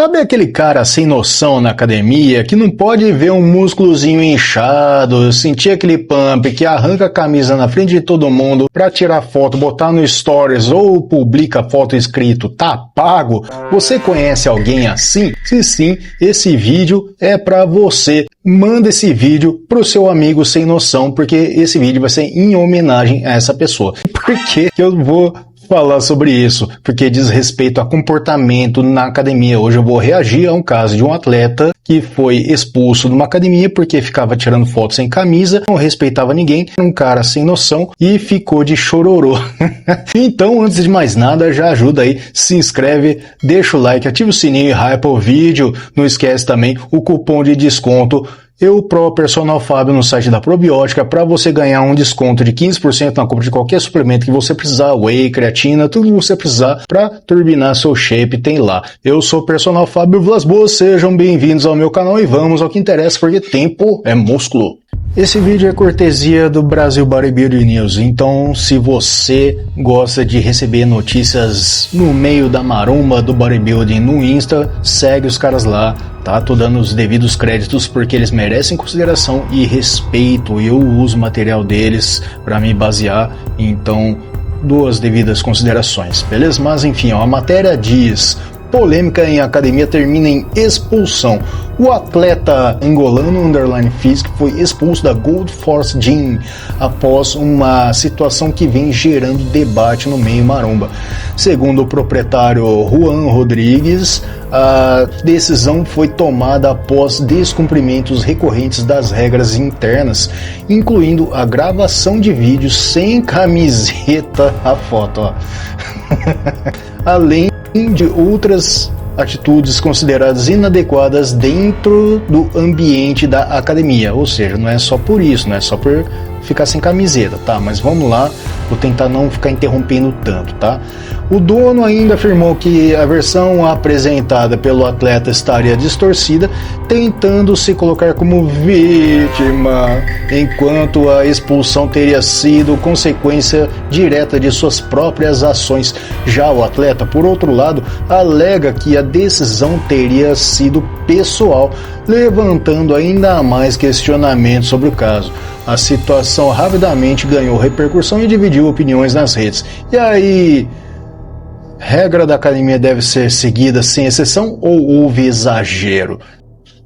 Sabe aquele cara sem noção na academia que não pode ver um músculozinho inchado, sentir aquele pump que arranca a camisa na frente de todo mundo pra tirar foto, botar no stories ou publica foto escrito "tá pago"? Você conhece alguém assim? Se sim, esse vídeo é pra você. Manda esse vídeo pro seu amigo sem noção, porque esse vídeo vai ser em homenagem a essa pessoa. Por que eu vou falar sobre isso? Porque diz respeito a comportamento na academia. Hoje eu vou reagir a um caso de um atleta que foi expulso de uma academia porque ficava tirando fotos sem camisa, não respeitava ninguém, um cara sem noção e ficou de chororô. Então, antes de mais nada, já ajuda aí, se inscreve, deixa o like, ativa o sininho e hypa o vídeo. Não esquece também o cupom de desconto Personal Fábio no site da Probiótica para você ganhar um desconto de 15% na compra de qualquer suplemento que você precisar, whey, creatina, tudo que você precisar para turbinar seu shape tem lá. Eu sou Personal Fábio Vilas Boas, sejam bem-vindos ao meu canal e vamos ao que interessa, porque tempo é músculo. Esse vídeo é cortesia do Brasil Bodybuilding News, então se você gosta de receber notícias no meio da maromba do bodybuilding no Insta, segue os caras lá, tá? Tô dando os devidos créditos porque eles merecem consideração e respeito. Eu uso o material deles para me basear, então dou as devidas considerações, beleza? Mas enfim, ó, a matéria diz: polêmica em academia termina em expulsão. O atleta angolano Underline Physique foi expulso da Gold Force Gym após uma situação que vem gerando debate no meio maromba. Segundo o proprietário Juan Rodrigues, a decisão foi tomada após descumprimentos recorrentes das regras internas, incluindo a gravação de vídeos sem camiseta, a foto, ó. Além de outras atitudes consideradas inadequadas dentro do ambiente da academia. Ou seja, não é só por isso, não é só por ficar sem camiseta, tá? Mas vamos lá, vou tentar não ficar interrompendo tanto, tá? O dono ainda afirmou que a versão apresentada pelo atleta estaria distorcida, tentando se colocar como vítima, enquanto a expulsão teria sido consequência direta de suas próprias ações. Já o atleta, por outro lado, alega que a decisão teria sido pessoal, levantando ainda mais questionamentos sobre o caso. A situação rapidamente ganhou repercussão e dividiu opiniões nas redes. E aí, regra da academia deve ser seguida sem exceção ou houve exagero?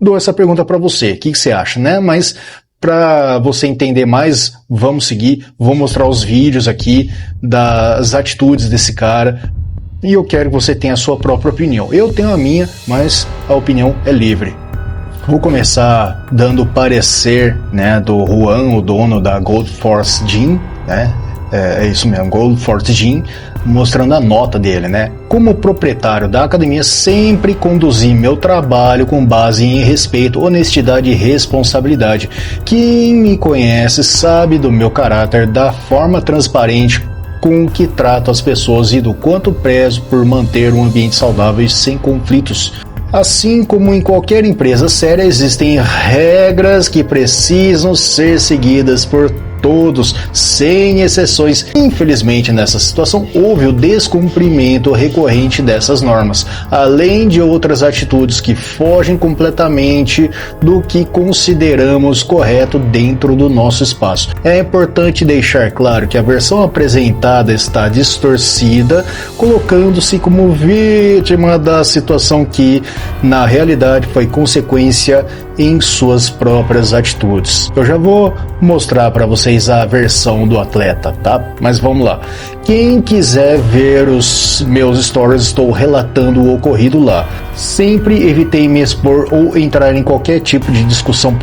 Dou essa pergunta para você, o que você acha, né? Mas para você entender mais, vamos seguir, vou mostrar os vídeos aqui das atitudes desse cara e eu quero que você tenha a sua própria opinião. Eu tenho a minha, mas a opinião é livre. Vou começar dando o parecer, né, do Juan, o dono da Gold Force Gym, né? É isso mesmo, Gold Force Gym, mostrando a nota dele, né? Como proprietário da academia, sempre conduzi meu trabalho com base em respeito, honestidade e responsabilidade. Quem me conhece sabe do meu caráter, da forma transparente com que trato as pessoas e do quanto prezo por manter um ambiente saudável e sem conflitos. Assim como em qualquer empresa séria, existem regras que precisam ser seguidas por todos, sem exceções. Infelizmente, nessa situação, houve o descumprimento recorrente dessas normas, além de outras atitudes que fogem completamente do que consideramos correto dentro do nosso espaço. É importante deixar claro que a versão apresentada está distorcida, colocando-se como vítima da situação que, na realidade, foi consequência em suas próprias atitudes. Eu já vou mostrar para vocês a versão do atleta, tá? Mas vamos lá. Quem quiser ver os meus stories, estou relatando o ocorrido lá. Sempre evitei me expor ou entrar em qualquer tipo de discussão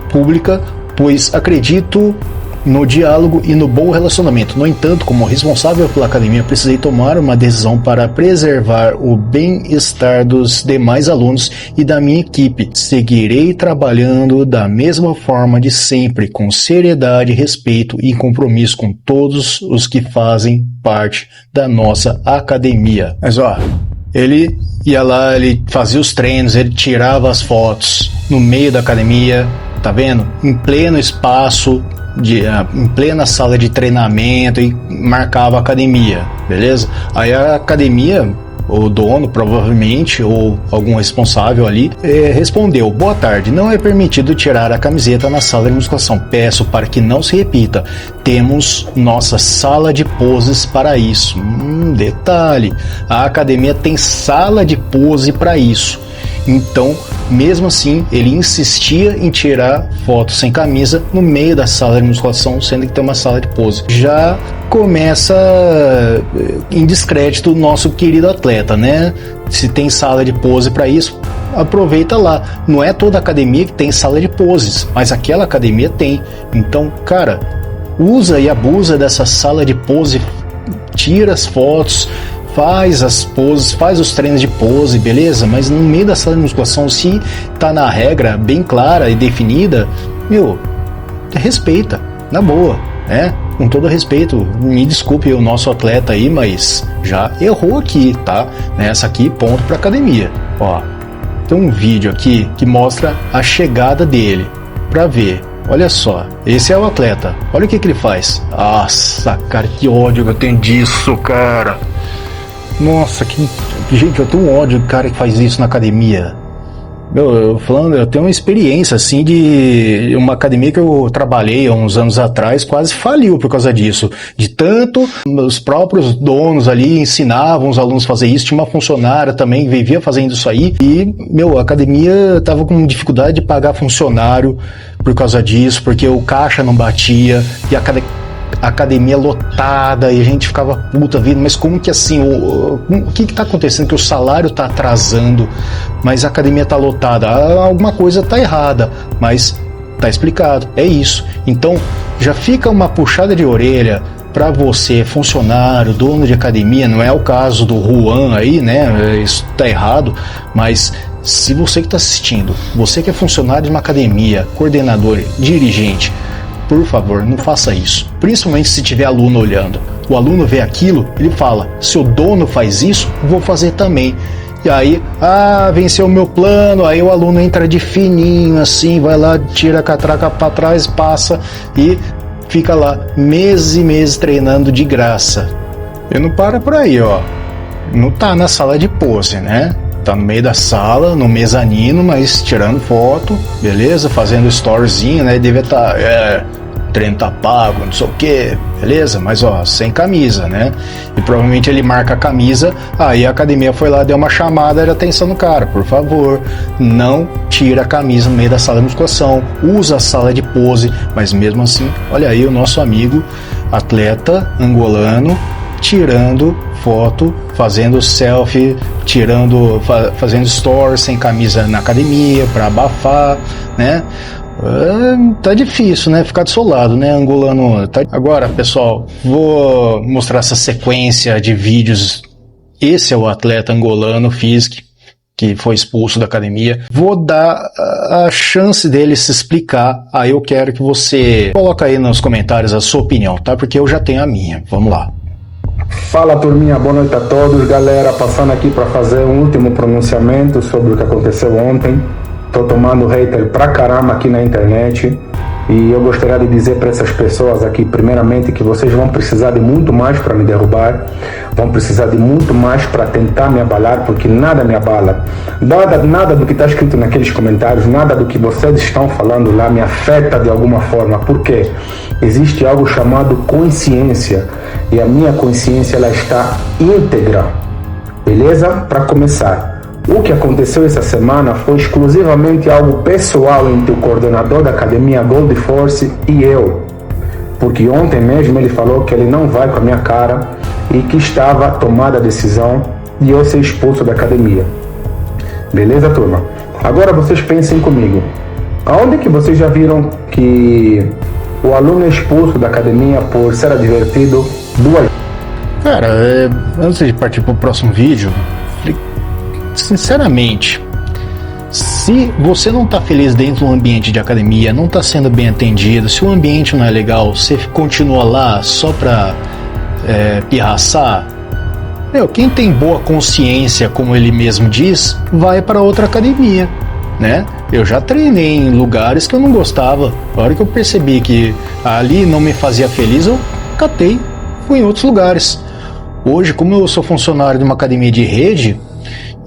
pública, pois acredito no diálogo e no bom relacionamento. No entanto, como responsável pela academia, precisei tomar uma decisão para preservar o bem-estar dos demais alunos e da minha equipe. Seguirei trabalhando da mesma forma de sempre, com seriedade, respeito e compromisso com todos os que fazem parte da nossa academia. Mas ó, ele ia lá, ele fazia os treinos, ele tirava as fotos no meio da academia, tá vendo? Em pleno espaço, em plena sala de treinamento, e marcava a academia, beleza? Aí a academia, o dono, provavelmente, ou algum responsável ali, respondeu: boa tarde, não é permitido tirar a camiseta na sala de musculação. Peço para que não se repita. Temos nossa sala de poses para isso. Detalhe, a academia tem sala de pose para isso. Então, mesmo assim, ele insistia em tirar fotos sem camisa no meio da sala de musculação, sendo que tem uma sala de pose. Já começa em descrédito o nosso querido atleta, né? Se tem sala de pose para isso, aproveita lá. Não é toda academia que tem sala de poses, mas aquela academia tem. Então, cara, usa e abusa dessa sala de pose, tira as fotos, faz as poses, faz os treinos de pose, beleza? Mas no meio da sala de musculação, se tá na regra bem clara e definida, respeita, na boa, né? Com todo respeito, me desculpe o nosso atleta aí, mas já errou aqui, tá? Nessa aqui, ponto pra academia. Ó, tem um vídeo aqui que mostra a chegada dele, pra ver. Olha só, esse é o atleta, olha o que ele faz. Nossa, cara, que ódio que eu tenho disso, cara. Nossa, gente, eu tenho um ódio do cara que faz isso na academia. Eu tenho uma experiência assim de uma academia que eu trabalhei há uns anos atrás, quase faliu por causa disso. De tanto os próprios donos ali ensinavam os alunos a fazer isso. Tinha uma funcionária também que vivia fazendo isso aí. E, a academia tava com dificuldade de pagar funcionário por causa disso, porque o caixa não batia e a academia lotada, e a gente ficava puta vida, mas como que assim, o que tá acontecendo? Que o salário tá atrasando, mas a academia tá lotada, alguma coisa tá errada, mas tá explicado, é isso. Então já fica uma puxada de orelha para você, funcionário, dono de academia. Não é o caso do Juan aí, né? Isso tá errado, mas se você que tá assistindo, você que é funcionário de uma academia, coordenador, dirigente, por favor, não faça isso. Principalmente se tiver aluno olhando. O aluno vê aquilo, ele fala: se o dono faz isso, vou fazer também. E aí, venceu o meu plano. Aí o aluno entra de fininho assim, vai lá, tira a catraca para trás, passa e fica lá meses e meses treinando de graça. E não para por aí, ó. Não tá na sala de pose, né? Tá no meio da sala, no mezanino, mas tirando foto, beleza? Fazendo storyzinho, né? Deve estar, treino tá pago, não sei o que, beleza? Mas sem camisa, né? E provavelmente ele marca a camisa, aí a academia foi lá, deu uma chamada de atenção no cara: por favor, não tira a camisa no meio da sala de musculação, usa a sala de pose. Mas mesmo assim, olha aí o nosso amigo atleta angolano tirando foto, fazendo selfie, fazendo stories sem camisa na academia para abafar, né? Tá difícil, né? Ficar do seu lado, né, angolano? Agora, pessoal, vou mostrar essa sequência de vídeos. Esse é o atleta angolano Fisk, que foi expulso da academia. Vou dar a chance dele se explicar. Aí eu quero que você coloque aí nos comentários a sua opinião, tá? Porque eu já tenho a minha. Vamos lá. Fala, turminha, boa noite a todos. Galera, passando aqui para fazer um último pronunciamento sobre o que aconteceu ontem. Tô tomando hater pra caramba aqui na internet, e eu gostaria de dizer para essas pessoas aqui, primeiramente, que vocês vão precisar de muito mais para me derrubar, vão precisar de muito mais para tentar me abalar, porque nada me abala. Nada do que está escrito naqueles comentários, nada do que vocês estão falando lá me afeta de alguma forma. Por quê? Existe algo chamado consciência, e a minha consciência ela está íntegra, beleza? Para começar, o que aconteceu essa semana foi exclusivamente algo pessoal entre o coordenador da academia Gold Force e eu. Porque ontem mesmo ele falou que ele não vai com a minha cara e que estava tomada a decisão de eu ser expulso da academia. Beleza, turma? Agora vocês pensem comigo. Aonde que vocês já viram que o aluno é expulso da academia por ser advertido duas vezes? Cara, antes de partir para o próximo vídeo, sinceramente, se você não está feliz dentro do ambiente de academia, não está sendo bem atendido, se o ambiente não é legal, você continua lá só para pirraçar, quem tem boa consciência, como ele mesmo diz, vai para outra academia, né? Eu já treinei em lugares que eu não gostava. A hora que eu percebi que ali não me fazia feliz, eu catei, fui em outros lugares. Hoje, como eu sou funcionário de uma academia de rede,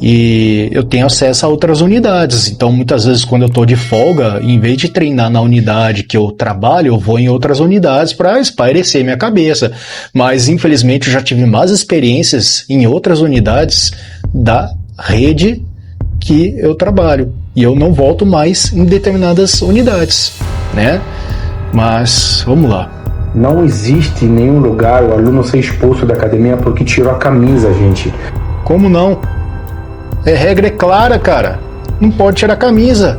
e eu tenho acesso a outras unidades, então muitas vezes quando eu estou de folga, em vez de treinar na unidade que eu trabalho, eu vou em outras unidades para espairecer minha cabeça. Mas infelizmente eu já tive más experiências em outras unidades da rede que eu trabalho, e eu não volto mais em determinadas unidades, né? Mas vamos lá. Não existe nenhum lugar o aluno ser expulso da academia porque tirou a camisa, gente. Como não? Regra é clara, cara. Não pode tirar a camisa.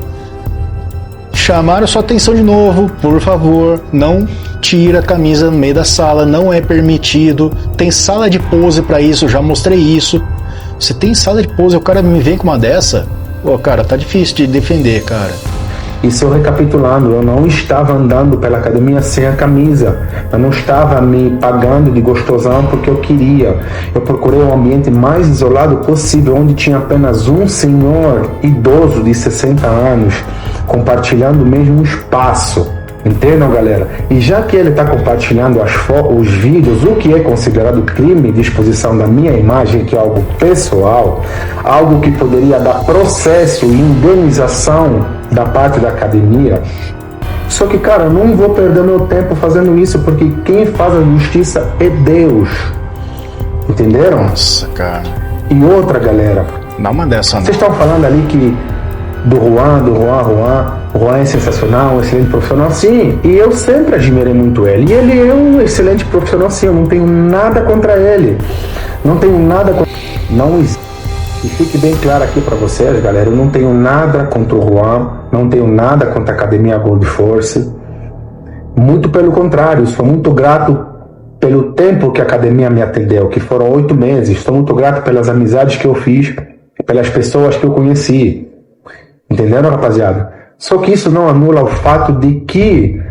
Chamaram sua atenção de novo, por favor. Não tira a camisa no meio da sala. Não é permitido. Tem sala de pose pra isso, já mostrei isso. Você tem sala de pose, o cara me vem com uma dessa? Pô, cara, tá difícil de defender, cara. E só recapitulando, eu não estava andando pela academia sem a camisa. Eu não estava me pagando de gostosão porque eu queria. Eu procurei um ambiente mais isolado possível, onde tinha apenas um senhor idoso de 60 anos compartilhando o mesmo espaço. Entendam, galera? E já que ele está compartilhando os vídeos, o que é considerado crime de exposição da minha imagem, que é algo pessoal, algo que poderia dar processo e indenização da parte da academia. Só que, cara, eu não vou perder meu tempo fazendo isso, porque quem faz a justiça é Deus. Entenderam? Nossa, cara. E outra, galera. Dá uma dessa, não. Vocês estão falando ali que do Juan é sensacional, um excelente profissional, sim, e eu sempre admirei muito ele, e ele é um excelente profissional, sim, eu não tenho nada contra ele, não tenho nada contra... Não existe, e fique bem claro aqui para vocês, galera, eu não tenho nada contra o Juan, não tenho nada contra a Academia Gold Force, muito pelo contrário, sou muito grato pelo tempo que a academia me atendeu, que foram 8 meses, estou muito grato pelas amizades que eu fiz, pelas pessoas que eu conheci. Entenderam, rapaziada? Só que isso não anula o fato de que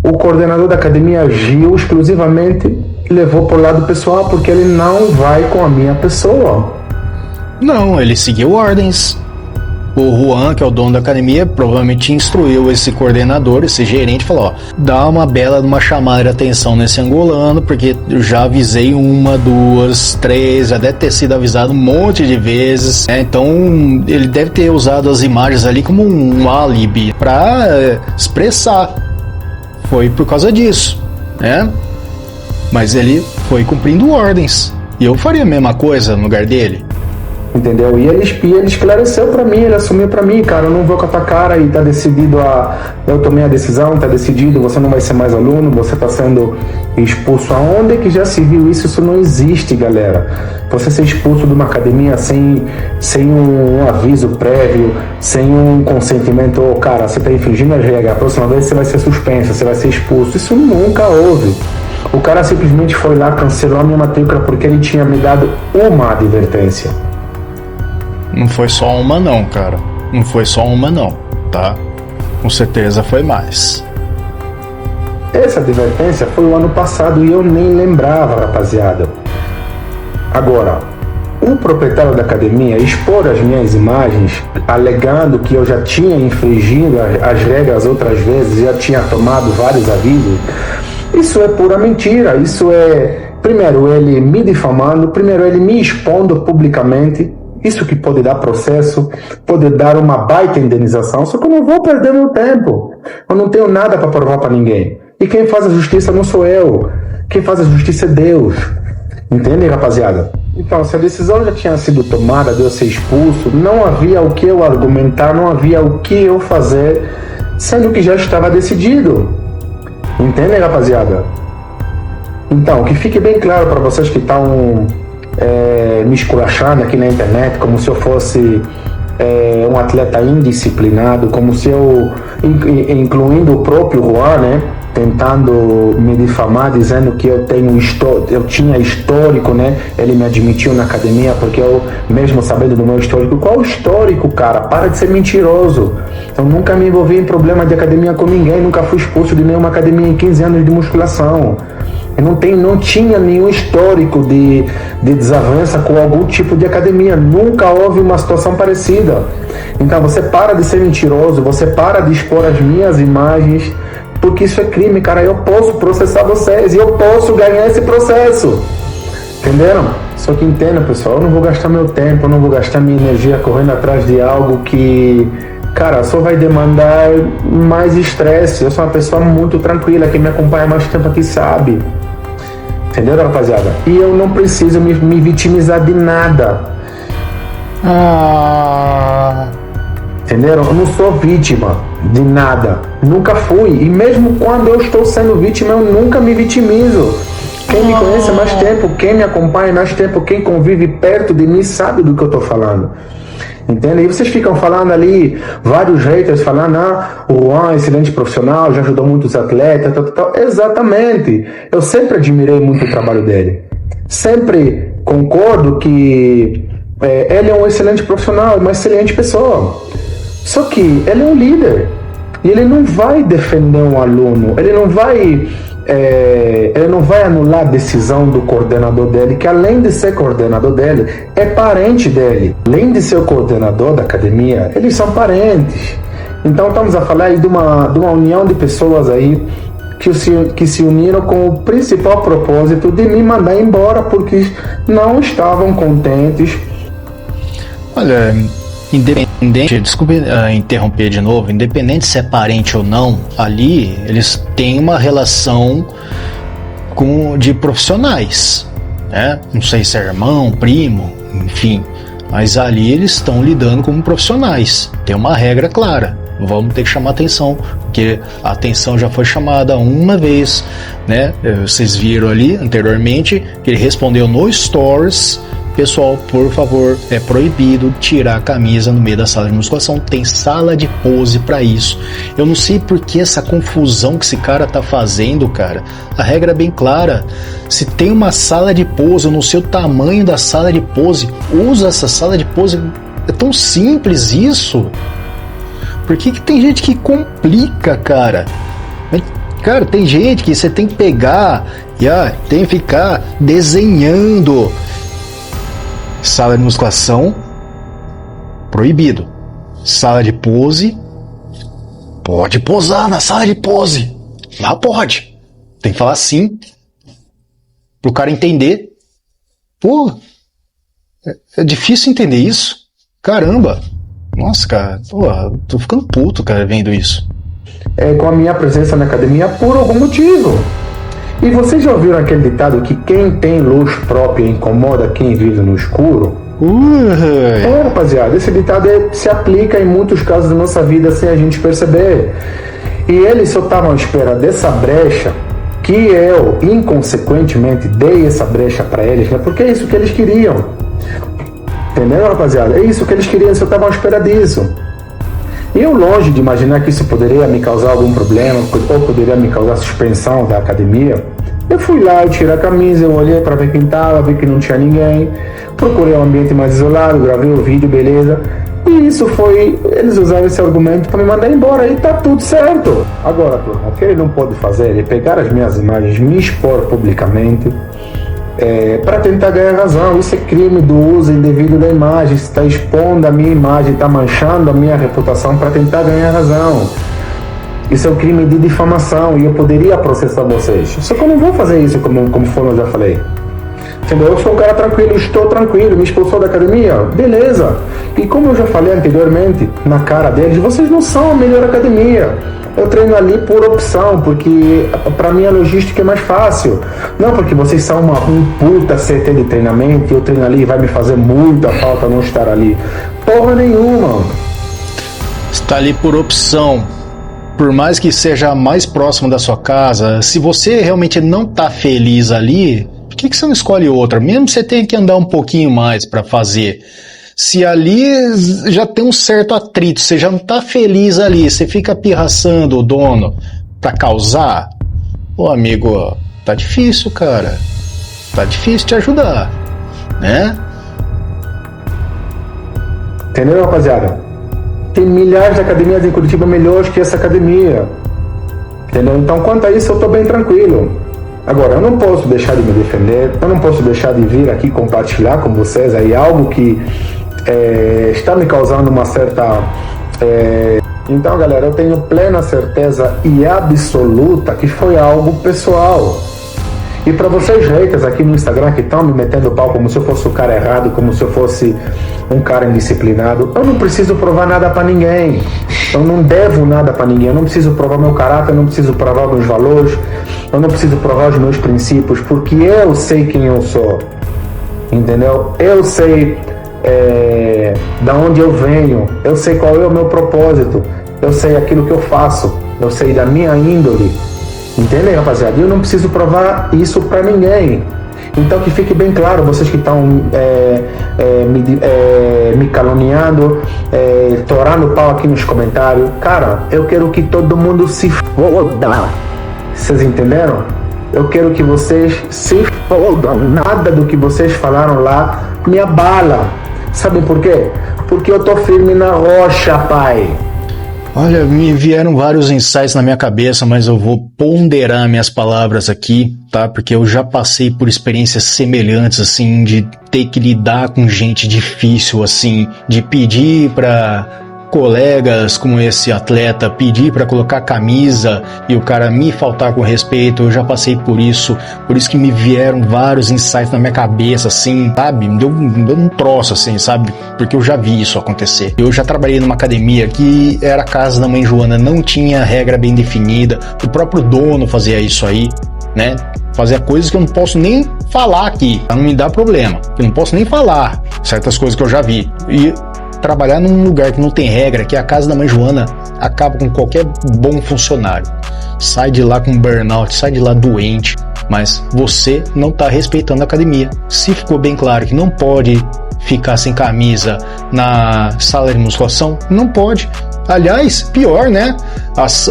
o coordenador da academia agiu exclusivamente e levou para o lado pessoal, porque ele não vai com a minha pessoa. Não, ele seguiu ordens. O Juan, que é o dono da academia, provavelmente instruiu esse coordenador, esse gerente, falou, ó, dá uma bela uma chamada de atenção nesse angolano, porque eu já avisei 1, 2, 3, já deve ter sido avisado um monte de vezes, né? Então ele deve ter usado as imagens ali como um álibi para expressar. Foi por causa disso, né? Mas ele foi cumprindo ordens, e eu faria a mesma coisa no lugar dele. Entendeu? E ele esclareceu pra mim, ele assumiu pra mim, cara, eu não vou com a tua cara e tá decidido eu tomei a decisão, tá decidido, você não vai ser mais aluno, você tá sendo expulso. Aonde que já se viu isso? Isso não existe, galera. Você ser expulso de uma academia sem um aviso prévio, sem um consentimento, cara, você tá infringindo as regras, a próxima vez você vai ser suspenso, você vai ser expulso. Isso nunca houve. O cara simplesmente foi lá, cancelou a minha matrícula porque ele tinha me dado uma advertência. Não foi só uma não, cara. Não foi só uma não, tá? Com certeza foi mais. Essa advertência foi o ano passado e eu nem lembrava, rapaziada. Agora, o proprietário da academia expor as minhas imagens, alegando que eu já tinha infringido as regras outras vezes, já tinha tomado vários avisos, isso é pura mentira. Isso é, primeiro, ele me difamando, primeiro, ele me expondo publicamente. Isso que pode dar processo, pode dar uma baita indenização, só que eu não vou perder meu tempo. Eu não tenho nada para provar para ninguém. E quem faz a justiça não sou eu. Quem faz a justiça é Deus. Entende, rapaziada? Então, se a decisão já tinha sido tomada de eu ser expulso, não havia o que eu argumentar, não havia o que eu fazer, sendo que já estava decidido. Entende, rapaziada? Então, que fique bem claro para vocês que estão me esculachando aqui na internet, como se eu fosse um atleta indisciplinado, como se eu, incluindo o próprio Juan, né, tentando me difamar, dizendo que eu tinha histórico, né, ele me admitiu na academia, porque eu, mesmo sabendo do meu histórico, qual histórico, cara? Para de ser mentiroso. Eu nunca me envolvi em problema de academia com ninguém, nunca fui expulso de nenhuma academia em 15 anos de musculação. Eu não tinha nenhum histórico de desavença com algum tipo de academia. Nunca houve uma situação parecida. Então você para de ser mentiroso, você para de expor as minhas imagens, porque isso é crime, cara. Eu posso processar vocês e eu posso ganhar esse processo. Entenderam? Só que entenda, pessoal, eu não vou gastar meu tempo, eu não vou gastar minha energia correndo atrás de algo que, cara, só vai demandar mais estresse. Eu sou uma pessoa muito tranquila, quem me acompanha há mais tempo aqui sabe. Entenderam, rapaziada? E eu não preciso me vitimizar de nada. Entenderam? Eu não sou vítima de nada. Nunca fui. E mesmo quando eu estou sendo vítima, eu nunca me vitimizo. Quem me conhece há mais tempo, quem me acompanha há mais tempo, quem convive perto de mim sabe do que eu estou falando. Entende? E vocês ficam falando ali, vários haters falando, o Juan é excelente profissional, já ajudou muitos atletas, tal. Exatamente. Eu sempre admirei muito o trabalho dele. Sempre concordo que ele é um excelente profissional, uma excelente pessoa. Só que ele é um líder. E ele não vai defender um aluno, ele não vai anular a decisão do coordenador dele, que além de ser coordenador dele, é parente dele. Além de ser o coordenador da academia, eles são parentes. Então estamos a falar aí de uma união de pessoas aí que se uniram com o principal propósito de me mandar embora, porque não estavam contentes. Olha, independente, desculpe interromper de novo, independente se é parente ou não, ali eles têm uma relação de profissionais, né? Não sei se é irmão, primo, enfim, mas ali eles estão lidando como profissionais. Tem uma regra clara, vamos ter que chamar atenção, porque a atenção já foi chamada uma vez, né? Vocês viram ali anteriormente que ele respondeu no Stories. Pessoal, por favor, é proibido tirar a camisa no meio da sala de musculação. Tem sala de pose para isso. Eu não sei por que essa confusão que esse cara tá fazendo, cara. A regra é bem clara. Se tem uma sala de pose, no seu tamanho da sala de pose, usa essa sala de pose. É tão simples isso. Por que tem gente que complica, cara? Cara, tem gente que você tem que pegar e tem que ficar desenhando. Sala de musculação, proibido. Sala de pose, pode posar na sala de pose. Lá pode. Tem que falar sim, pro cara entender. Pô, é difícil entender isso. Caramba. Nossa, cara, tô ficando puto, cara, vendo isso. Com a minha presença na academia por algum motivo. E vocês já ouviram aquele ditado que quem tem luz própria incomoda quem vive no escuro? Rapaziada, esse ditado se aplica em muitos casos da nossa vida sem a gente perceber. E eles só estavam à espera dessa brecha que eu, inconsequentemente, dei essa brecha para eles, né? Porque é isso que eles queriam. Entendeu, rapaziada? É isso que eles queriam, só estavam à espera disso. Eu, longe de imaginar que isso poderia me causar algum problema, ou poderia me causar suspensão da academia, eu fui lá, eu tirei a camisa, eu olhei para ver quem tava, vi que não tinha ninguém, procurei um ambiente mais isolado, gravei o vídeo, beleza. E isso foi, eles usaram esse argumento para me mandar embora e tá tudo certo. Agora, turma, o que ele não pode fazer é pegar as minhas imagens, me expor publicamente, para tentar ganhar razão. Isso é crime do uso indevido da imagem. Você está expondo a minha imagem, está manchando a minha reputação para tentar ganhar razão. Isso é um crime de difamação e eu poderia processar vocês. Só que eu não vou fazer isso como eu já falei. Entendeu? Eu sou um cara tranquilo, estou tranquilo, me expulsou da academia, beleza. E como eu já falei anteriormente, na cara deles, vocês não são a melhor academia. Eu treino ali por opção, porque para mim a logística é mais fácil. Não porque vocês são um puta CT de treinamento e eu treino ali e vai me fazer muita falta não estar ali. Porra nenhuma. Está ali por opção. Por mais que seja mais próximo da sua casa, se você realmente não tá feliz ali, por que você não escolhe outra? Mesmo que você tenha que andar um pouquinho mais para fazer. Se ali já tem um certo atrito, você já não tá feliz ali, você fica pirraçando o dono pra causar, pô, amigo, tá difícil, cara. Tá difícil te ajudar, né? Entendeu, rapaziada? Tem milhares de academias em Curitiba melhores que essa academia. Entendeu? Então, quanto a isso, eu tô bem tranquilo. Agora, eu não posso deixar de me defender, eu não posso deixar de vir aqui compartilhar com vocês aí algo que está me causando uma certa... Então, galera, eu tenho plena certeza e absoluta que foi algo pessoal. E para vocês haters aqui no Instagram que estão me metendo pau como se eu fosse o cara errado, como se eu fosse um cara indisciplinado, eu não preciso provar nada para ninguém. Eu não devo nada para ninguém. Eu não preciso provar meu caráter, eu não preciso provar meus valores, eu não preciso provar os meus princípios, porque eu sei quem eu sou. Entendeu? Eu sei da onde eu venho, eu sei qual é o meu propósito, eu sei aquilo que eu faço, eu sei da minha índole. Entendem, rapaziada? Eu não preciso provar isso pra ninguém. Então que fique bem claro, vocês que estão me caluniando, torando pau aqui nos comentários. Cara, eu quero que todo mundo se foda. Vocês entenderam? Eu quero que vocês se fodam. Nada do que vocês falaram lá me abala. Sabe por quê? Porque eu tô firme na rocha, pai. Olha, me vieram vários insights na minha cabeça, mas eu vou ponderar minhas palavras aqui, tá? Porque eu já passei por experiências semelhantes, assim, de ter que lidar com gente difícil, assim, de pedir pra colegas como esse atleta, pedir pra colocar camisa e o cara me faltar com respeito. Eu já passei por isso que me vieram vários insights na minha cabeça, assim, sabe? Me deu um troço, assim, sabe? Porque eu já vi isso acontecer. Eu já trabalhei numa academia que era a casa da mãe Joana, não tinha regra bem definida, o próprio dono fazia isso aí, né? Fazia coisas que eu não posso nem falar aqui, pra não me dar problema, eu não posso nem falar certas coisas que eu já vi. E trabalhar num lugar que não tem regra, que é a casa da mãe Joana, acaba com qualquer bom funcionário. Sai de lá com burnout, sai de lá doente, mas você não está respeitando a academia. Se ficou bem claro que não pode ficar sem camisa na sala de musculação, não pode. Aliás, pior, né?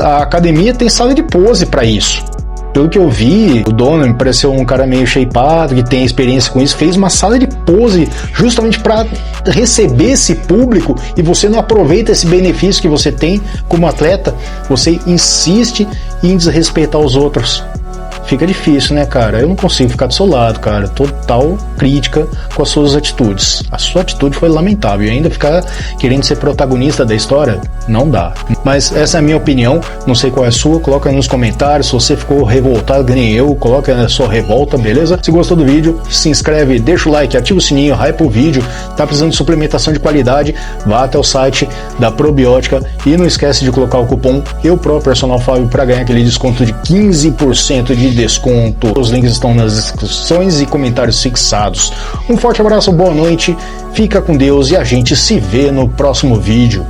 A academia tem sala de pose para isso. Pelo que eu vi, o dono me pareceu um cara meio shapeado, que tem experiência com isso, fez uma sala de pose justamente para receber esse público, e você não aproveita esse benefício que você tem como atleta, você insiste em desrespeitar os outros. Fica difícil, né, cara? Eu não consigo ficar do seu lado, cara. Total crítica com as suas atitudes. A sua atitude foi lamentável. E ainda ficar querendo ser protagonista da história, não dá. Mas essa é a minha opinião. Não sei qual é a sua. Coloca aí nos comentários. Se você ficou revoltado, que nem eu, coloca aí a sua revolta, beleza? Se gostou do vídeo, se inscreve, deixa o like, ativa o sininho, hype o vídeo. Tá precisando de suplementação de qualidade? Vá até o site da Probiótica e não esquece de colocar o cupom EUPRO_PERSONALFábio para ganhar aquele desconto de 15% de desconto. Os links estão nas descrições e comentários fixados. Um forte abraço, boa noite, fica com Deus e a gente se vê no próximo vídeo.